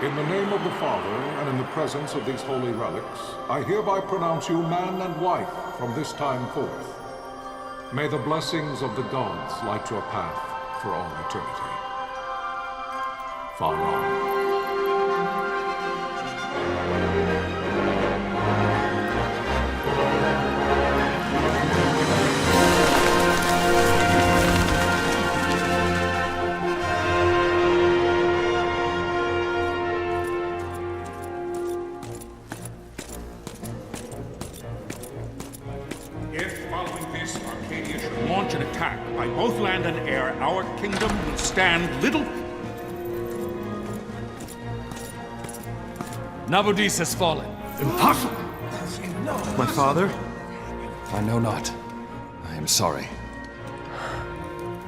In the name of the Father, and in the presence of these holy relics, I hereby pronounce you man and wife from this time forth. May the blessings of the gods light your path for all eternity. Far on. By both land and air, our kingdom will stand little... Nabudis has fallen. Impossible! My father? I know not. I am sorry.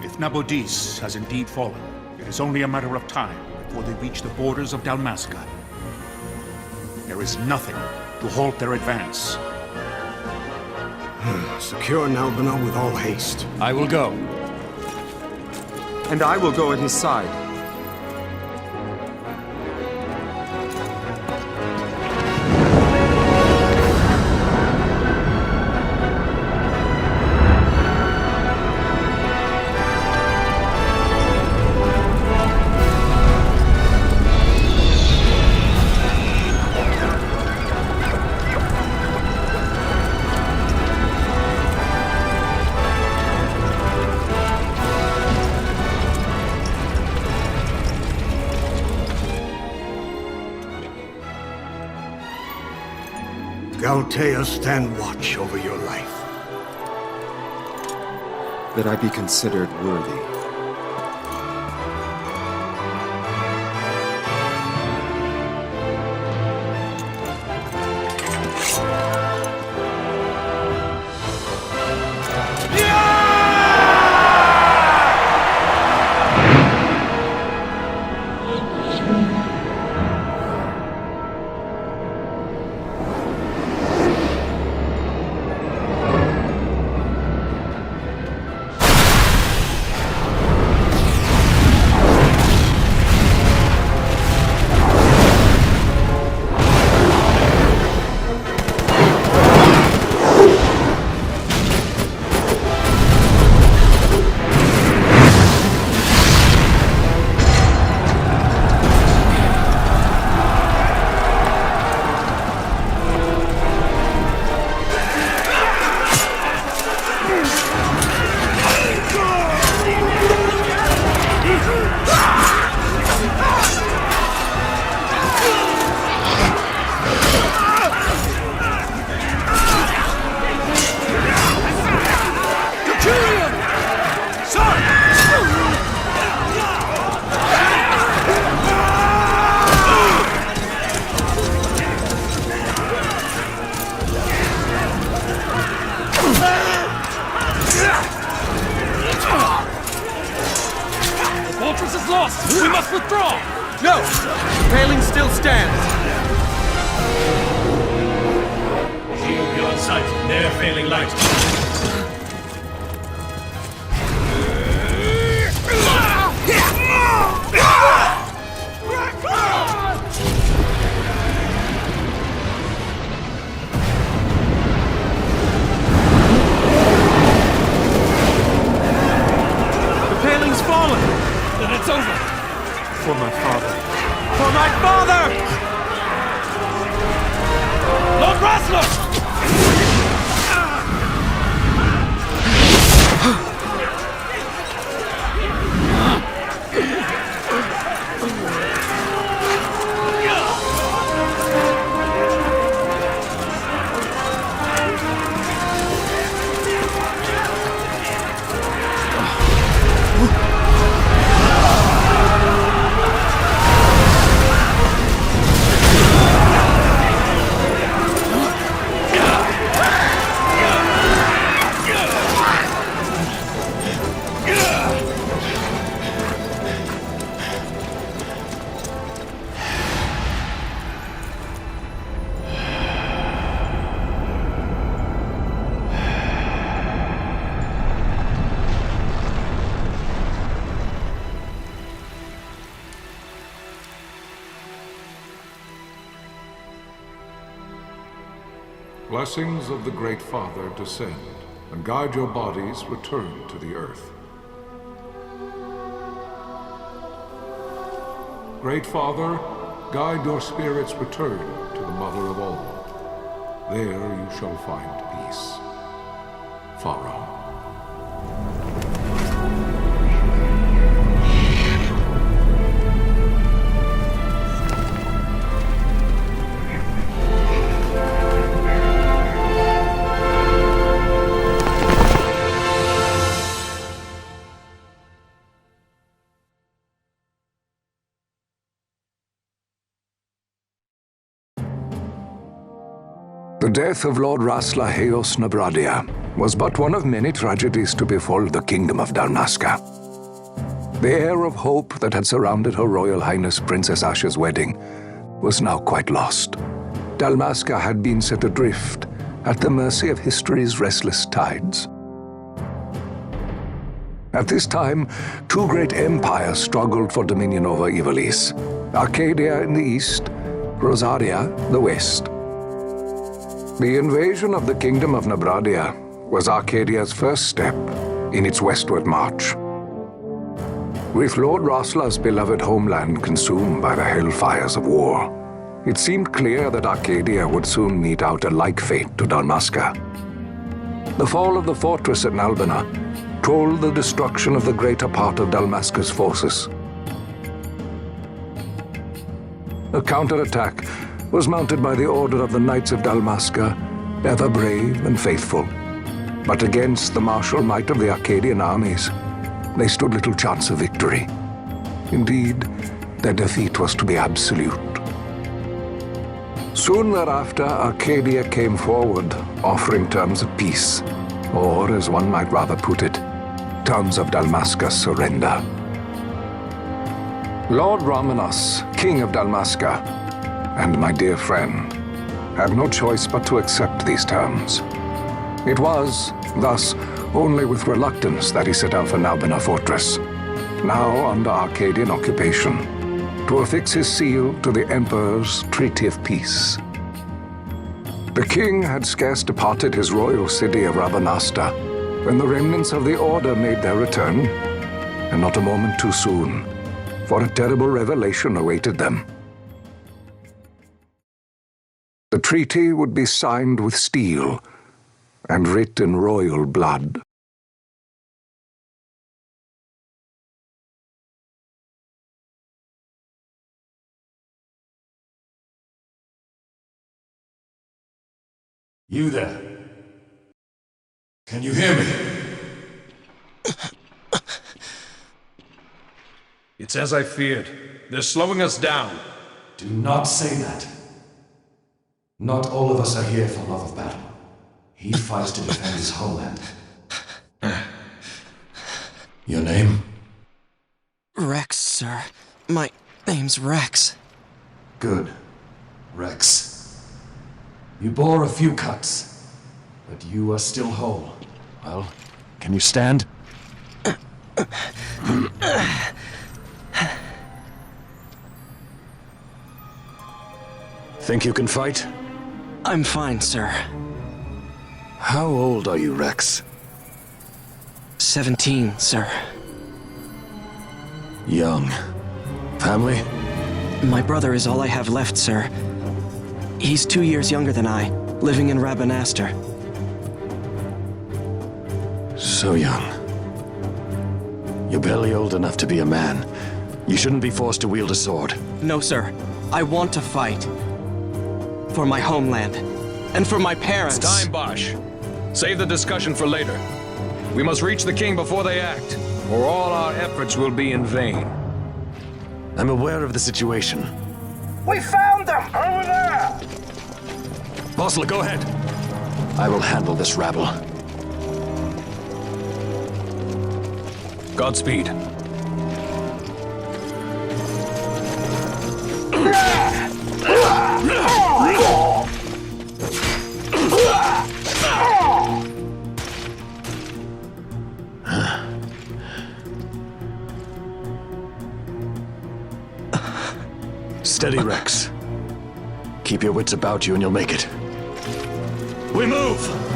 If Nabudis has indeed fallen, it is only a matter of time before they reach the borders of Dalmasca. There is nothing to halt their advance. Secure Nalbina with all haste. I will go. And I will go at his side. Galtea, stand watch over your life. That I be considered worthy. We must withdraw! No! The paling still stands! Shield beyond sight, ne'er failing light. The paling's fallen! Then it's over! For my father. For my father! Lord Rasler! blessings of the Great Father descend, and guide your bodies return to the earth. Great Father, guide your spirits return to the Mother of all. There you shall find peace. Pharaoh. The death of Lord Rasla Heos Nabradia was but one of many tragedies to befall the Kingdom of Dalmasca. The air of hope that had surrounded Her Royal Highness Princess Asha's wedding was now quite lost. Dalmasca had been set adrift at the mercy of history's restless tides. At this time, two great empires struggled for dominion over Ivalice: Arcadia in the east, Rosaria the west. The invasion of the Kingdom of Nabradia was Arcadia's first step in its westward march. With Lord Rasla's beloved homeland consumed by the hellfires of war, it seemed clear that Arcadia would soon mete out a like fate to Dalmasca. The fall of the fortress at Nalbina told the destruction of the greater part of Dalmasca's forces. A counterattack was mounted by the order of the Knights of Dalmasca, ever brave and faithful. But against the martial might of the Arcadian armies, they stood little chance of victory. Indeed, their defeat was to be absolute. Soon thereafter, Arcadia came forward, offering terms of peace, or, as one might rather put it, terms of Dalmasca's surrender. Lord Ramenas, King of Dalmasca, and my dear friend, had no choice but to accept these terms. It was, thus, only with reluctance that he set out for Nalbina Fortress, now under Arcadian occupation, to affix his seal to the Emperor's Treaty of Peace. The king had scarce departed his royal city of Rabanasta when the remnants of the Order made their return, and not a moment too soon, for a terrible revelation awaited them. The treaty would be signed with steel and writ in royal blood. You there? Can you hear me? It's as I feared. They're slowing us down. Do not say that. Not all of us are here for love of battle. He fights to defend his homeland. Your name? Rex, sir. My name's Rex. Good. Rex. You bore a few cuts, but you are still whole. Well, can you stand? Think you can fight? I'm fine, sir. How old are you, Rex? 17, sir. Young. Family? My brother is all I have left, sir. He's 2 years younger than I, living in Rabanastre. So young. You're barely old enough to be a man. You shouldn't be forced to wield a sword. No, sir. I want to fight. For my homeland. And for my parents. It's time, Bosch. Save the discussion for later. We must reach the king before they act, or all our efforts will be in vain. I'm aware of the situation. We found them! Over there! Bosla, go ahead. I will handle this rabble. Godspeed. Steady, Rex. Keep your wits about you and you'll make it. We move!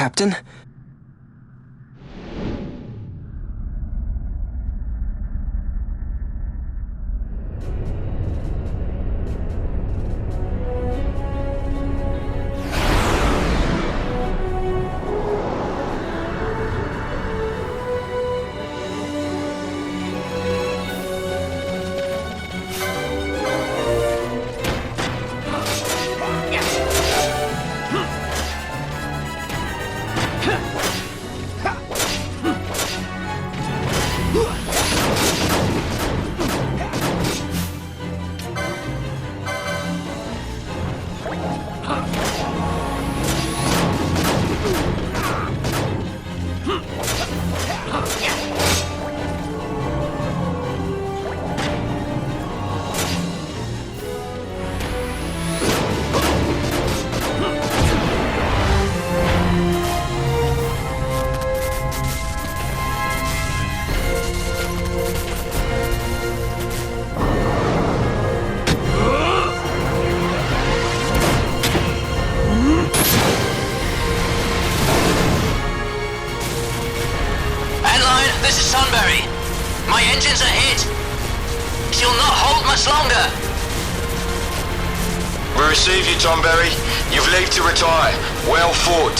Captain? My engines are hit. She'll not hold much longer. We receive you, Tomberry. You've leave to retire. Well fought.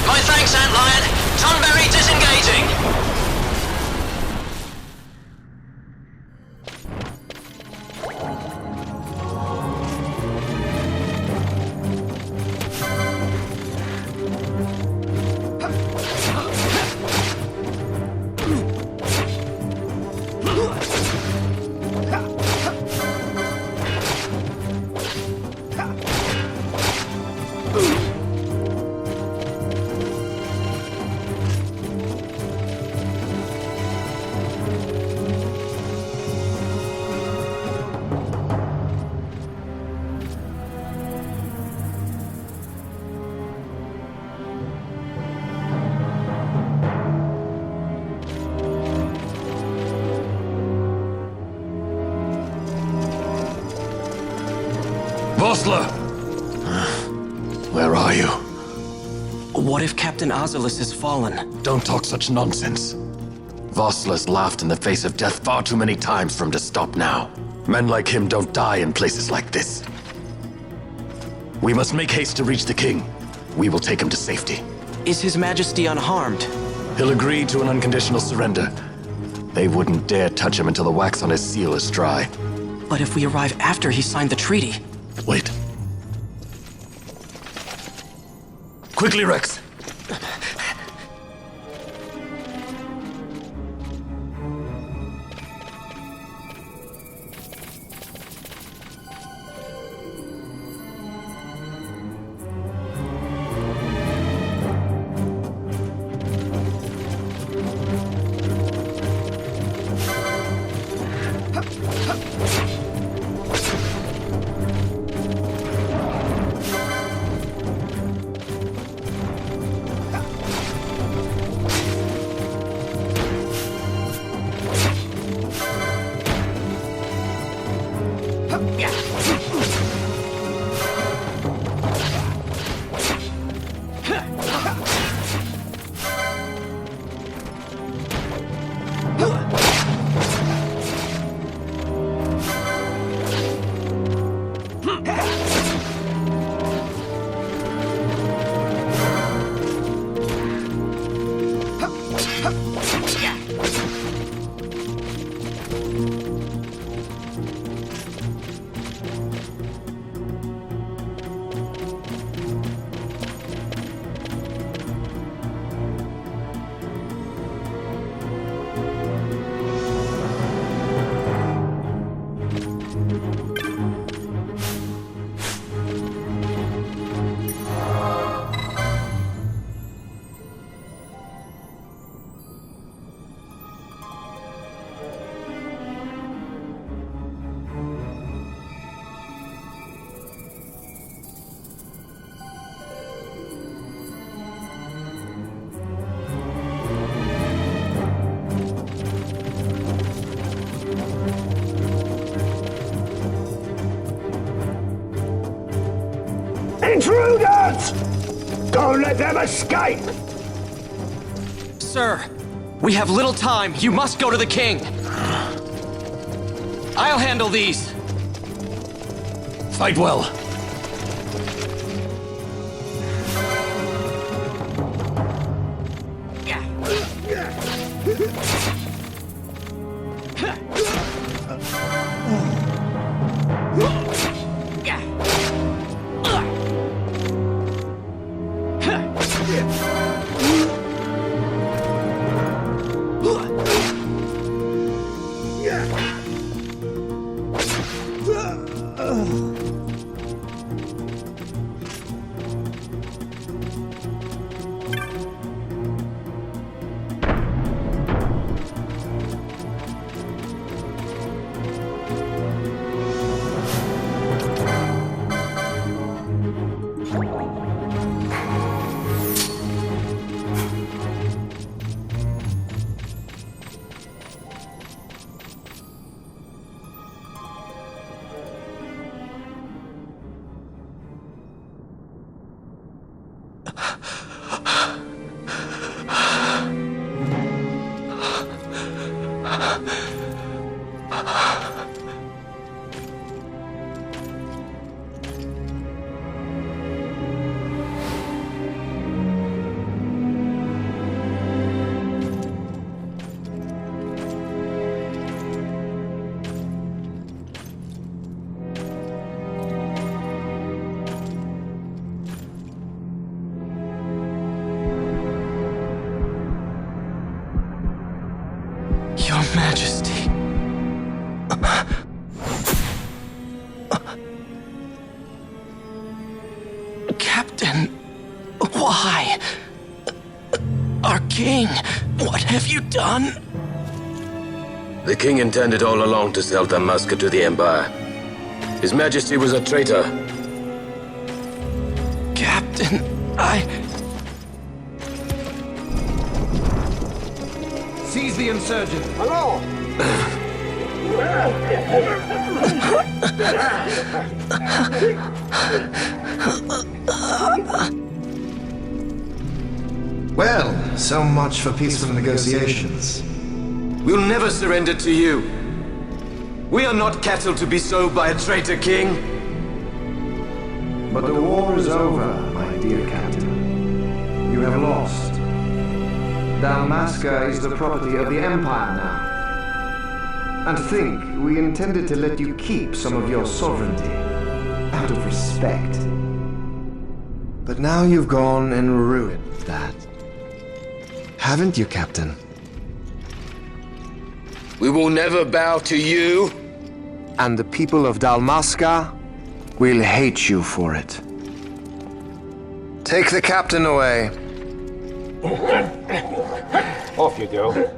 My thanks, Antlion. Tonberry disengaging. Where are you? What if Captain Azulis has fallen? Don't talk such nonsense. Vosla's laughed in the face of death far too many times for him to stop now. Men like him don't die in places like this. We must make haste to reach the king. We will take him to safety. Is His Majesty unharmed? He'll agree to an unconditional surrender. They wouldn't dare touch him until the wax on his seal is dry. But if we arrive after he signed the treaty... Wait. Quickly, Rex! Intruders! Don't let them escape! Sir, we have little time. You must go to the king. I'll handle these. Fight well. Your Majesty. Captain, why? Our king, what have you done? The king intended all along to sell Damaska to the Empire. His Majesty was a traitor. Captain, Seize the insurgent. Hello! Well, so much for peaceful negotiations. We'll never surrender to you. We are not cattle to be sold by a traitor king. But the war is over, my dear captain. You have lost. Dalmasca is the property of the Empire now. And to think, we intended to let you keep some of your sovereignty, out of respect. But now you've gone and ruined that. Haven't you, Captain? We will never bow to you. And the people of Dalmasca will hate you for it. Take the captain away. Off you go.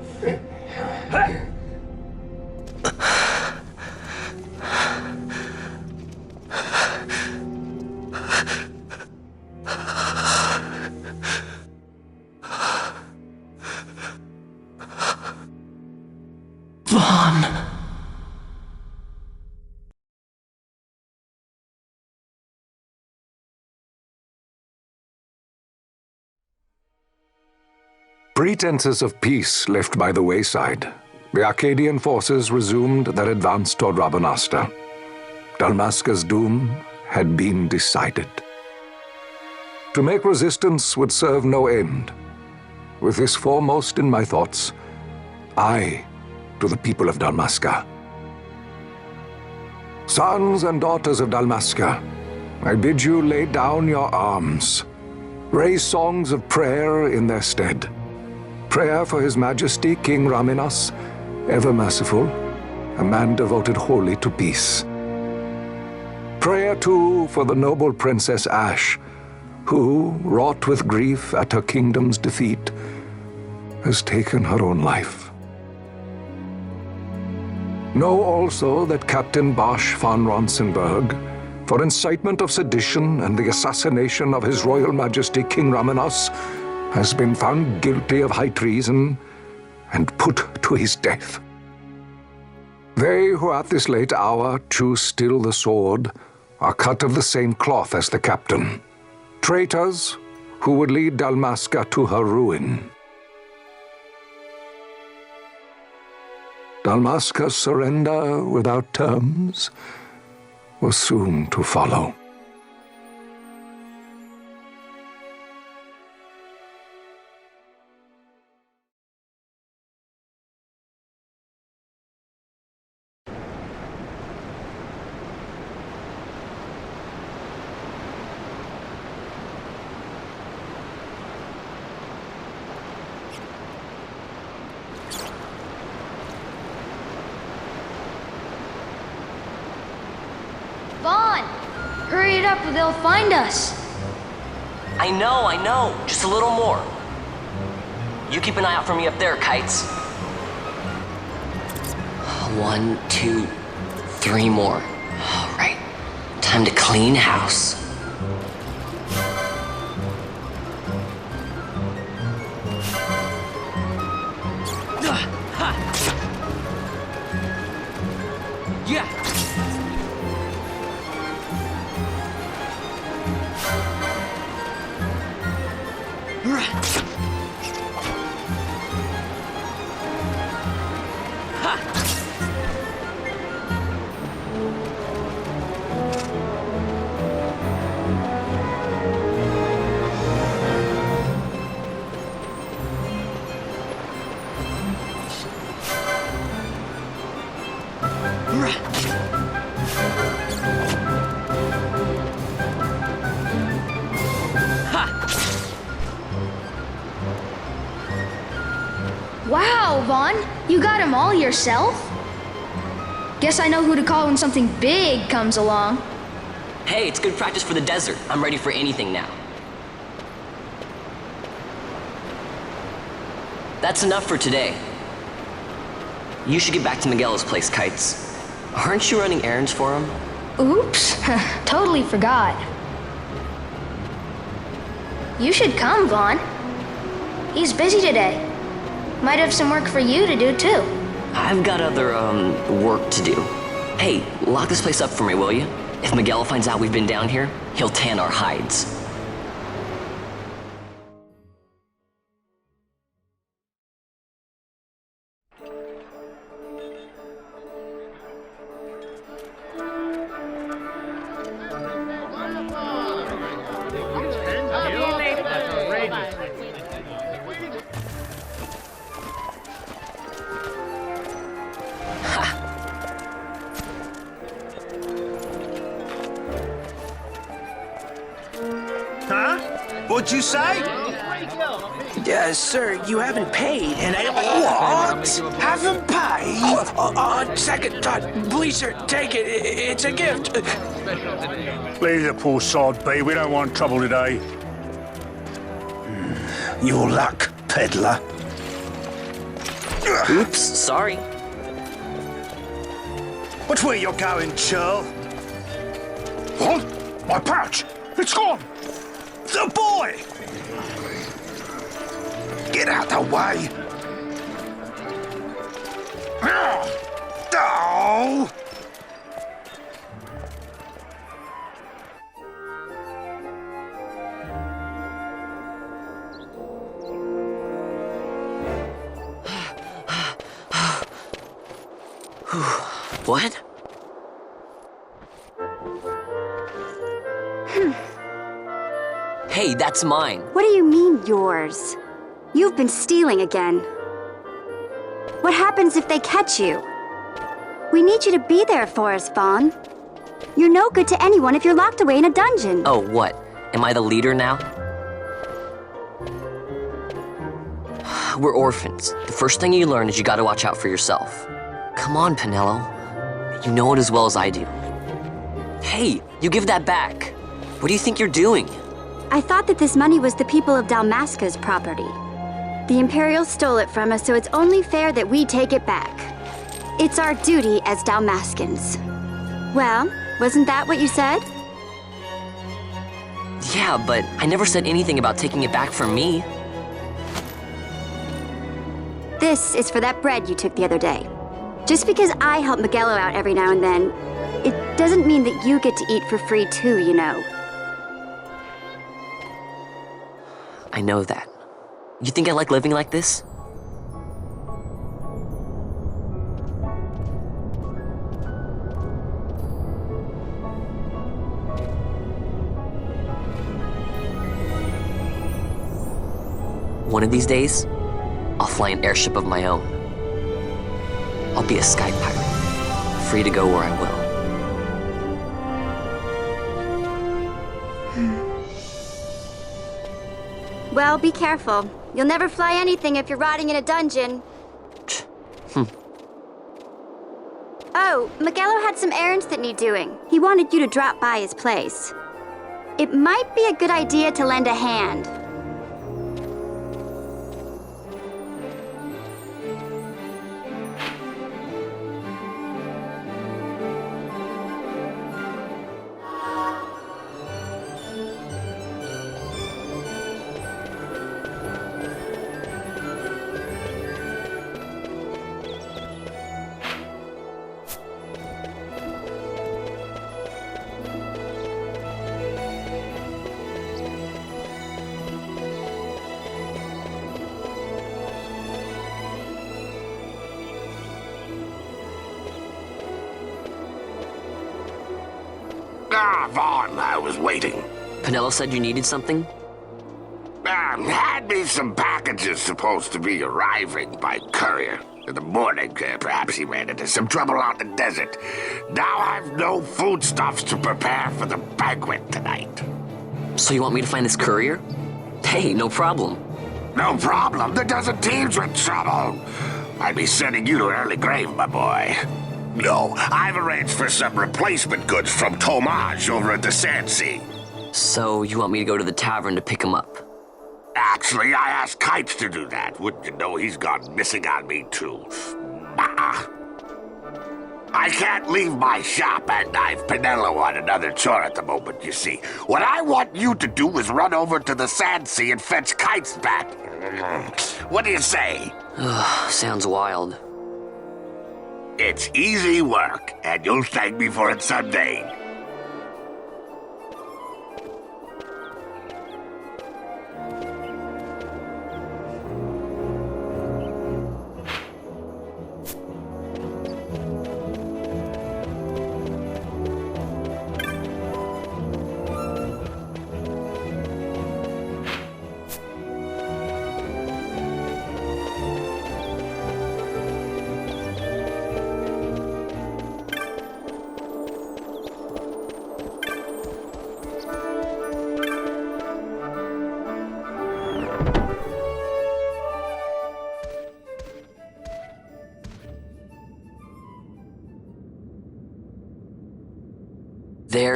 Vaughn. Pretenses of peace left by the wayside, the Arcadian forces resumed their advance toward Rabanasta. Dalmasca's doom had been decided. To make resistance would serve no end. With this foremost in my thoughts, I to the people of Dalmasca. Sons and daughters of Dalmasca, I bid you lay down your arms. Raise songs of prayer in their stead. Prayer for His Majesty King Raminas, ever merciful, a man devoted wholly to peace. Prayer, too, for the noble Princess Ash, who, wrought with grief at her kingdom's defeat, has taken her own life. Know also that Captain Bosch von Ronsenberg, for incitement of sedition and the assassination of His Royal Majesty King Raminas, has been found guilty of high treason and put to his death. They who at this late hour choose still the sword are cut of the same cloth as the captain. Traitors who would lead Dalmasca to her ruin. Dalmasca's surrender without terms was soon to follow. Vaughn! Hurry it up or they'll find us! I know. Just a little more. You keep an eye out for me up there, Kites. 1, 2, 3 more. All right. Time to clean house. Yeah. Wow, Vaughn! You got them all yourself? Guess I know who to call when something big comes along. Hey, it's good practice for the desert. I'm ready for anything now. That's enough for today. You should get back to Miguel's place, Kites. Aren't you running errands for him? Oops, totally forgot. You should come, Vaughn. He's busy today. Might have some work for you to do, too. I've got other, work to do. Hey, lock this place up for me, will you? If Miguel finds out we've been down here, he'll tan our hides. What'd you say? Sir, you haven't paid, and I... What? Haven't paid? On second thought, please, sir, take it. It's a gift. Leave the poor sod be. We don't want trouble today. Your luck, peddler. Oops, sorry. Watch where you're going, churl. What? My pouch! It's gone! The boy! Get out the way! Oh! What? Hey, that's mine. What do you mean, yours? You've been stealing again. What happens if they catch you? We need you to be there for us, Vaughn. You're no good to anyone if you're locked away in a dungeon. Oh, what? Am I the leader now? We're orphans. The first thing you learn is you gotta watch out for yourself. Come on, Pinello. You know it as well as I do. Hey, you give that back. What do you think you're doing? I thought that this money was the people of Dalmasca's property. The Imperials stole it from us, so it's only fair that we take it back. It's our duty as Dalmascans. Well, wasn't that what you said? Yeah, but I never said anything about taking it back from me. This is for that bread you took the other day. Just because I help Miguelo out every now and then, it doesn't mean that you get to eat for free too, you know. I know that. You think I like living like this? One of these days, I'll fly an airship of my own. I'll be a sky pirate, free to go where I will. Well, be careful. You'll never fly anything if you're rotting in a dungeon. Oh, Miguelo had some errands that need doing. He wanted you to drop by his place. It might be a good idea to lend a hand. Vaughn, I was waiting. Pinello said you needed something? Had me some packages supposed to be arriving by courier. In the morning, perhaps he ran into some trouble out in the desert. Now I've no foodstuffs to prepare for the banquet tonight. So you want me to find this courier? Hey, no problem. No problem. The desert teem's with trouble. I'd be sending you to an early grave, my boy. No, I've arranged for some replacement goods from Tomage over at the Sand Sea. So you want me to go to the tavern to pick him up? Actually, I asked Kites to do that. Wouldn't you know he's gone missing on me, too. Bah. I can't leave my shop, and I've Pinello on another chore at the moment, you see. What I want you to do is run over to the Sand Sea and fetch Kites back. What do you say? Sounds wild. It's easy work, and you'll thank me for it someday.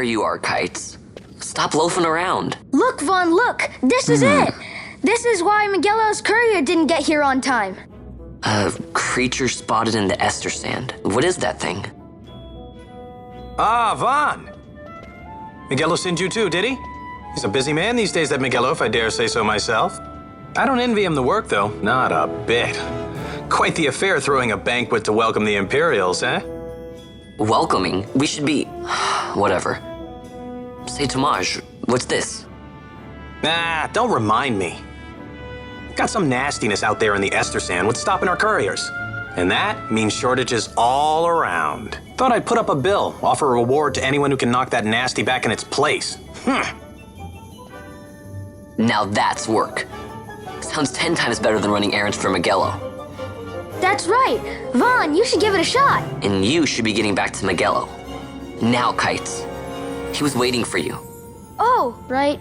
There you are, Kites. Stop loafing around. Look, Vaughn, look! This is it! This is why Miguelo's courier didn't get here on time. A creature spotted in the Ester Sand. What is that thing? Ah, Vaughn! Miguelo sent you too, did he? He's a busy man these days, that Miguelo, if I dare say so myself. I don't envy him the work, though. Not a bit. Quite the affair throwing a banquet to welcome the Imperials, eh? Welcoming? We should be... whatever. Say, Tomaj, what's this? Nah, don't remind me. Got some nastiness out there in the Ester Sand. What's stopping our couriers? And that means shortages all around. Thought I'd put up a bill, offer a reward to anyone who can knock that nasty back in its place. Now that's work. Sounds 10 times better than running errands for Miguelo. That's right! Vaughn, you should give it a shot! And you should be getting back to Miguelo. Now, Kites. He was waiting for you. Oh, right.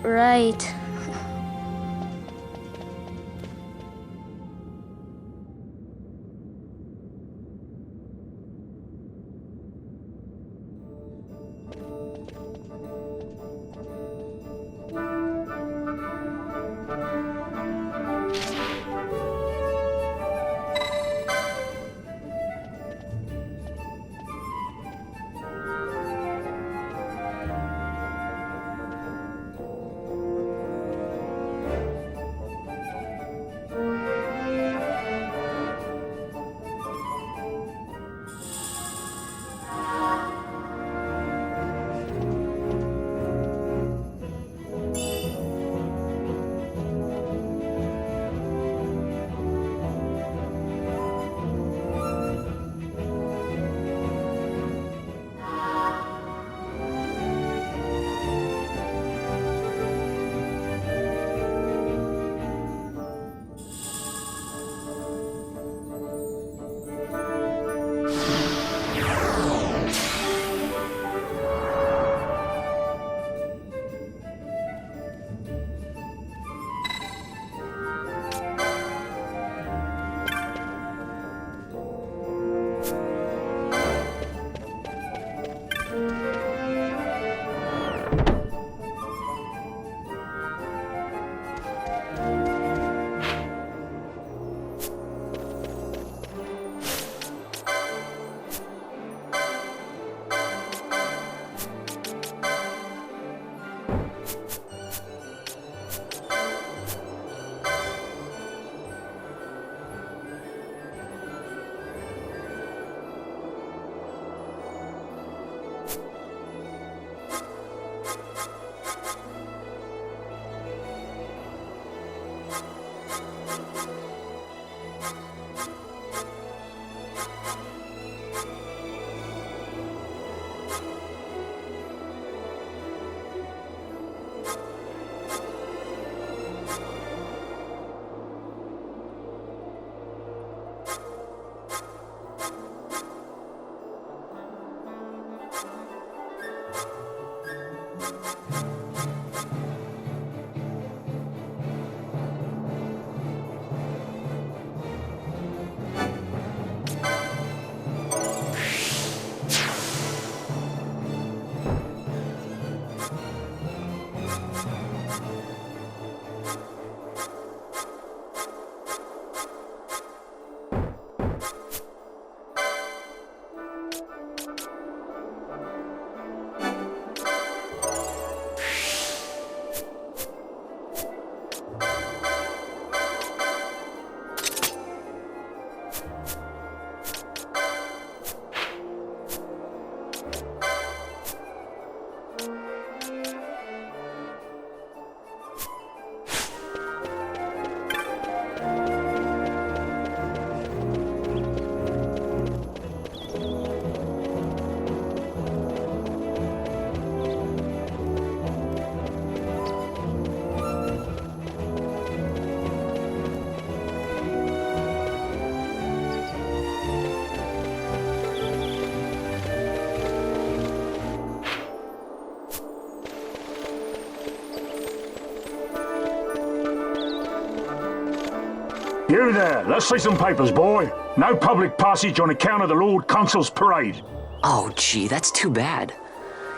You there, let's see some papers, boy. No public passage on account of the Lord Consul's parade. Oh, gee, that's too bad.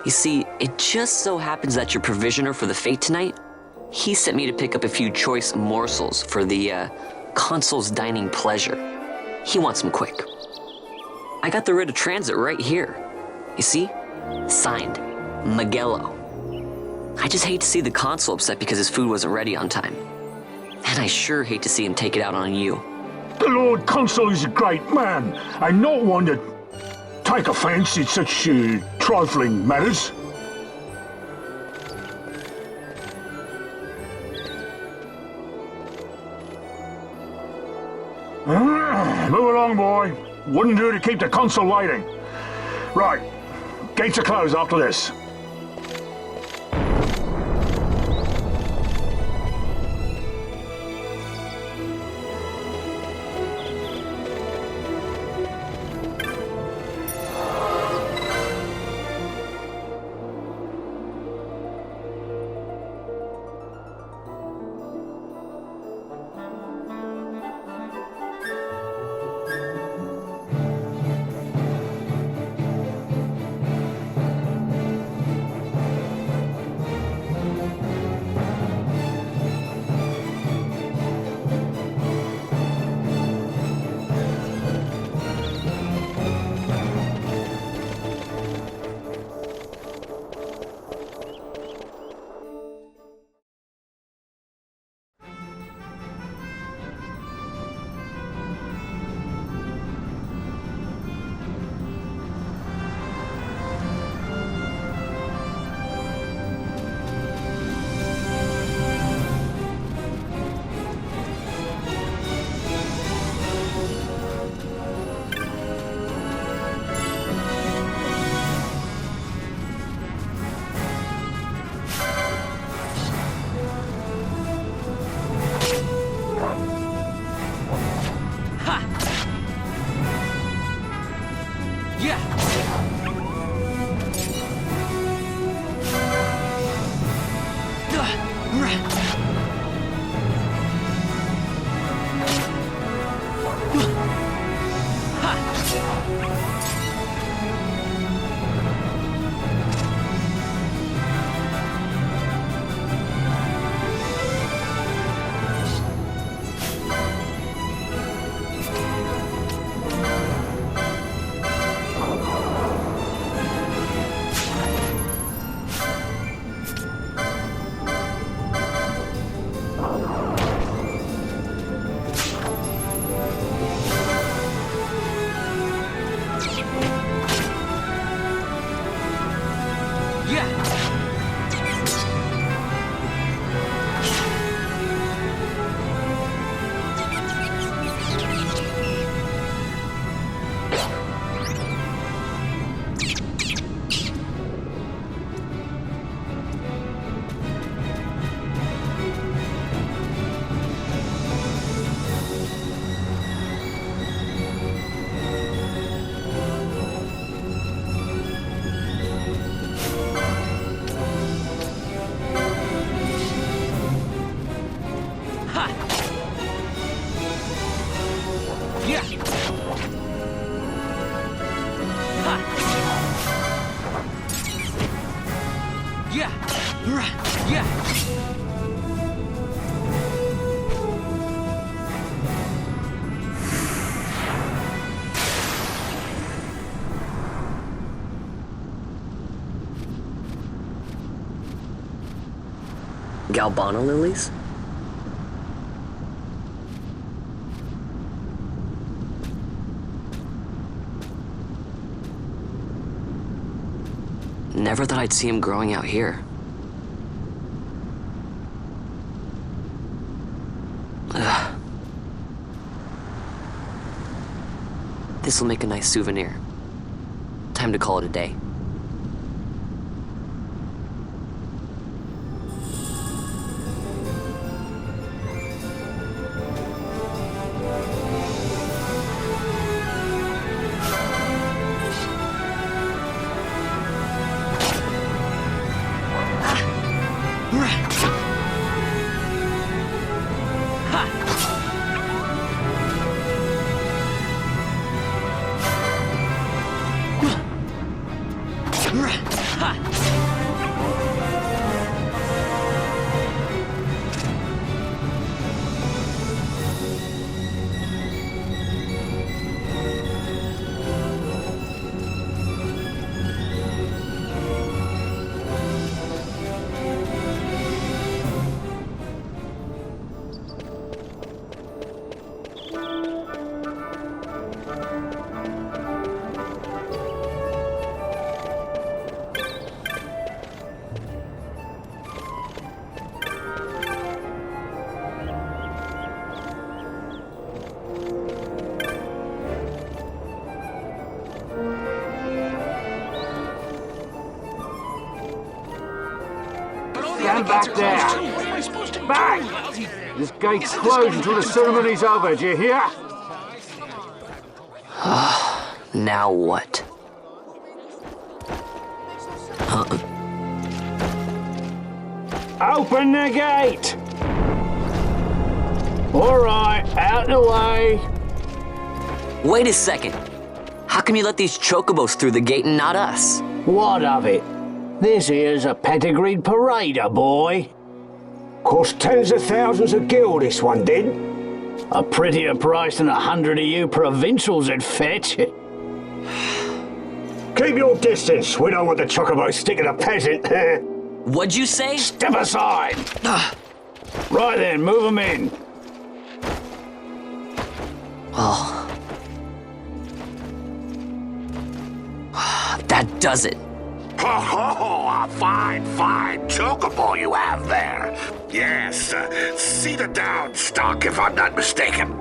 You see, it just so happens that your provisioner for the fete tonight, he sent me to pick up a few choice morsels for the, consul's dining pleasure. He wants them quick. I got the writ of transit right here. You see? Signed, Miguelo. I just hate to see the consul upset because his food wasn't ready on time. And I sure hate to see him take it out on you. The Lord Consul is a great man, and not one to take offence in such trifling matters. Move along, boy. Wouldn't do to keep the Consul waiting. Right. Gates are closed after this. Galbana lilies? Never thought I'd see him growing out here. Ugh. This'll make a nice souvenir. Time to call it a day. Ha! Stand back there. Back! This gate's closed until the ceremony's over, do you hear? Now what? Open the gate! All right, out the way. Wait a second. How come you let these chocobos through the gate and not us? What of it? This here's a pedigreed parader, boy. Cost tens of thousands of gil, this one did. A prettier price than 100 of you provincials would fetch. Keep your distance. We don't want the chocobo sticking a peasant. What'd you say? Step aside. Right then, move them in. Oh. That does it. Oh, a fine chocobo you have there. Yes, cedar down stock if I'm not mistaken.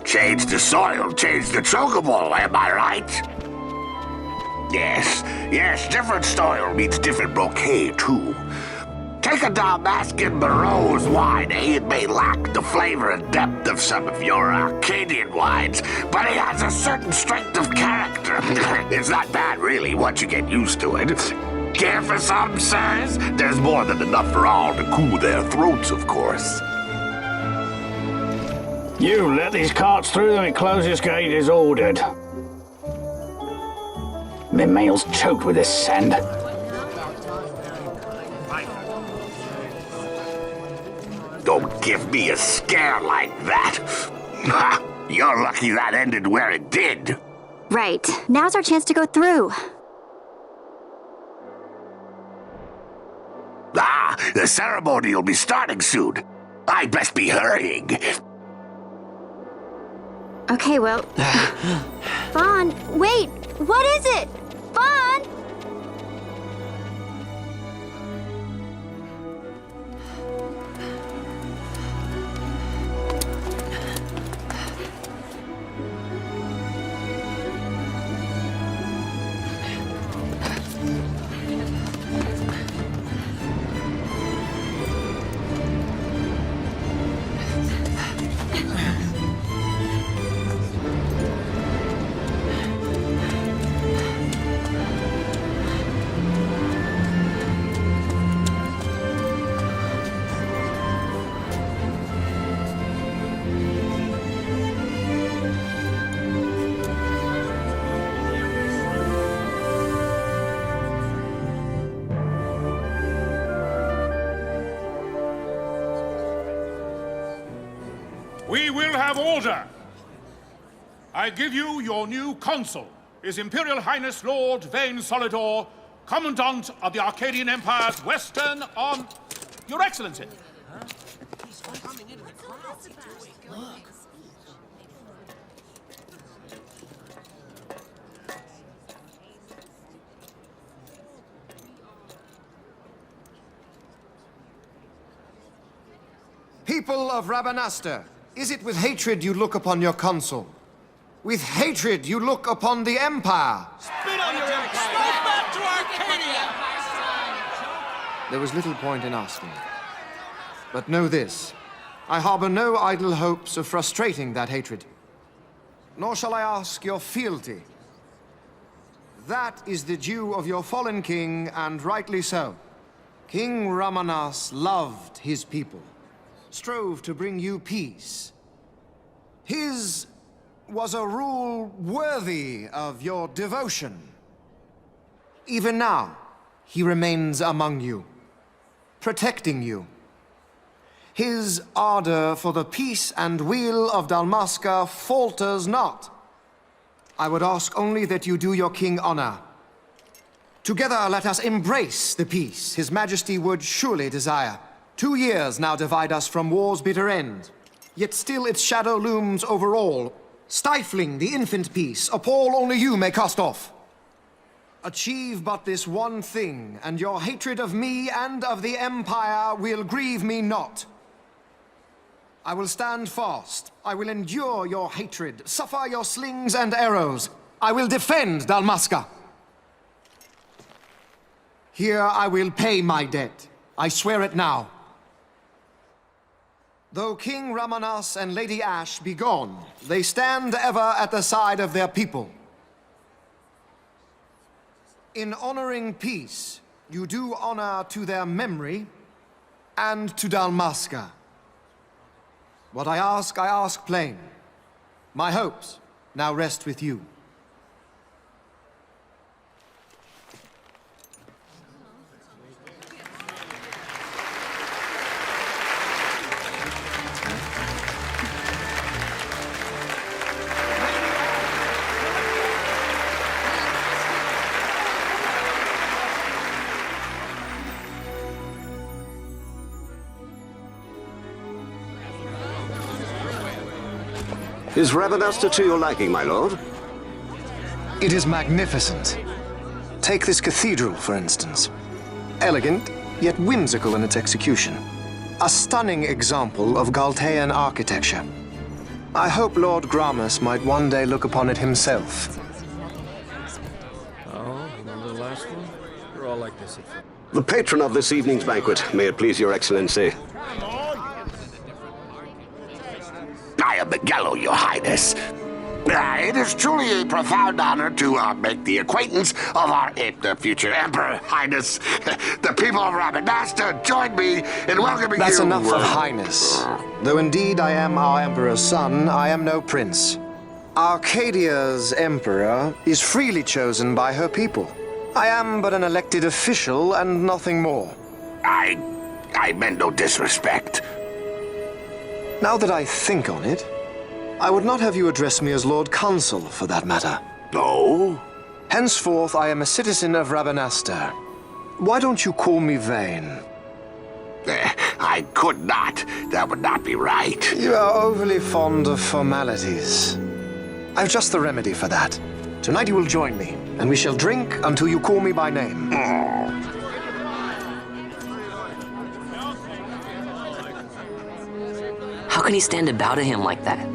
Change the soil, change the chocobo, am I right? Yes, different soil means different bouquet too. Take a Dalmascan Barrow's wine, It may lack the flavor and depth of some of your Arcadian wines, but it has a certain strength of character. It's not bad, really, once you get used to it. Care for some, sirs? There's more than enough for all to cool their throats, of course. You let these carts through and close this gate as ordered. My mail's choked with this sand. Don't give me a scare like that. You're lucky that ended where it did. Right. Now's our chance to go through. The ceremony will be starting soon. I'd best be hurrying. Okay, well... Vaughn, wait! What is it? Vaughn! We will have order. I give you your new consul, His Imperial Highness Lord Vane Solidor, Commandant of the Arcadian Empire's Western on... Your Excellency. People of Rabanastre, is it with hatred you look upon your consul? With hatred you look upon the Empire? Spit on your empire! Go back to Arcadia! There was little point in asking. But know this, I harbor no idle hopes of frustrating that hatred. Nor shall I ask your fealty. That is the due of your fallen king, and rightly so. King Ramanas loved his people, strove to bring you peace. His was a rule worthy of your devotion. Even now, he remains among you, protecting you. His ardor for the peace and weal of Dalmasca falters not. I would ask only that you do your king honor. Together let us embrace the peace His Majesty would surely desire. 2 years now divide us from war's bitter end, yet still its shadow looms over all, stifling the infant peace a pall only you may cast off. Achieve but this one thing, and your hatred of me and of the Empire will grieve me not. I will stand fast. I will endure your hatred, suffer your slings and arrows. I will defend Dalmasca. Here I will pay my debt. I swear it now. Though King Ramanas and Lady Ash be gone, they stand ever at the side of their people. In honoring peace, you do honor to their memory and to Dalmasca. What I ask plain. My hopes now rest with you. Is Rabanasta to your liking, my lord? It is magnificent. Take this cathedral, for instance. Elegant, yet whimsical in its execution. A stunning example of Galtean architecture. I hope Lord Gramus might one day look upon it himself. Oh, remember the last one? You're all like this. The patron of this evening's banquet, may it please your excellency. I am Miguelo, your highness. It is truly a profound honor to make the acquaintance of our future emperor, highness. The people of Rabanasta join me in welcoming you. That's enough of highness. Though indeed I am our emperor's son, I am no prince. Arcadia's emperor is freely chosen by her people. I am but an elected official and nothing more. I meant no disrespect. Now that I think on it, I would not have you address me as Lord Consul, for that matter. No? Henceforth, I am a citizen of Rabanasta. Why don't you call me Vane? I could not. That would not be right. You are overly fond of formalities. I've just the remedy for that. Tonight you will join me, and we shall drink until you call me by name. How can he stand about him like that?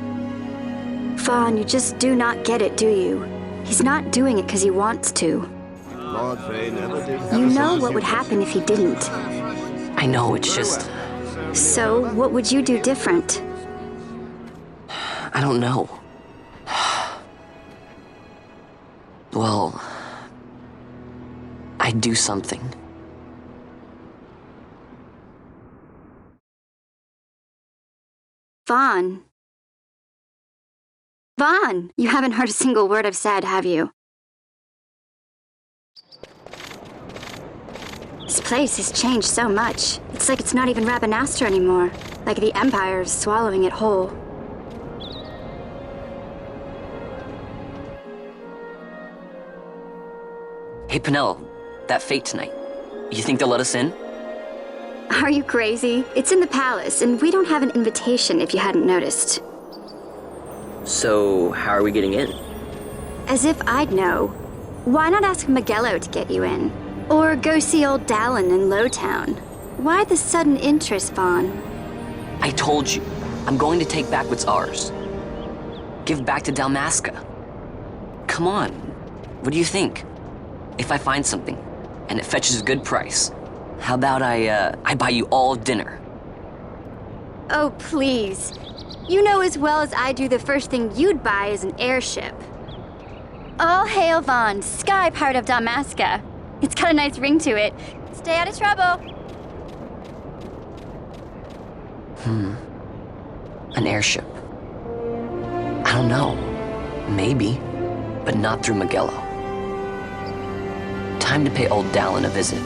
Fawn, you just do not get it, do you? He's not doing it because he wants to. Lord Vane never did. You know what would happen if he didn't. I know, it's just... So, what would you do different? I don't know. Well... I'd do something. Vaughn. Vaughn, you haven't heard a single word I've said, have you? This place has changed so much. It's like it's not even Rabanasta anymore. Like the Empire is swallowing it whole. Hey, Penelo, that fete tonight. You think they'll let us in? Are you crazy? It's in the palace, and we don't have an invitation if you hadn't noticed. So, how are we getting in? As if I'd know. Why not ask Miguelo to get you in? Or go see old Dallin in Lowtown? Why the sudden interest, Vaughn? I told you, I'm going to take back what's ours. Give back to Dalmasca. Come on, what do you think? If I find something, and it fetches a good price, how about I buy you all dinner? Oh, please. You know as well as I do the first thing you'd buy is an airship. All hail Vaughn, sky pirate of Dalmasca. It's got a nice ring to it. Stay out of trouble. An airship. I don't know. Maybe, but not through Miguelo. Time to pay old Dallin a visit.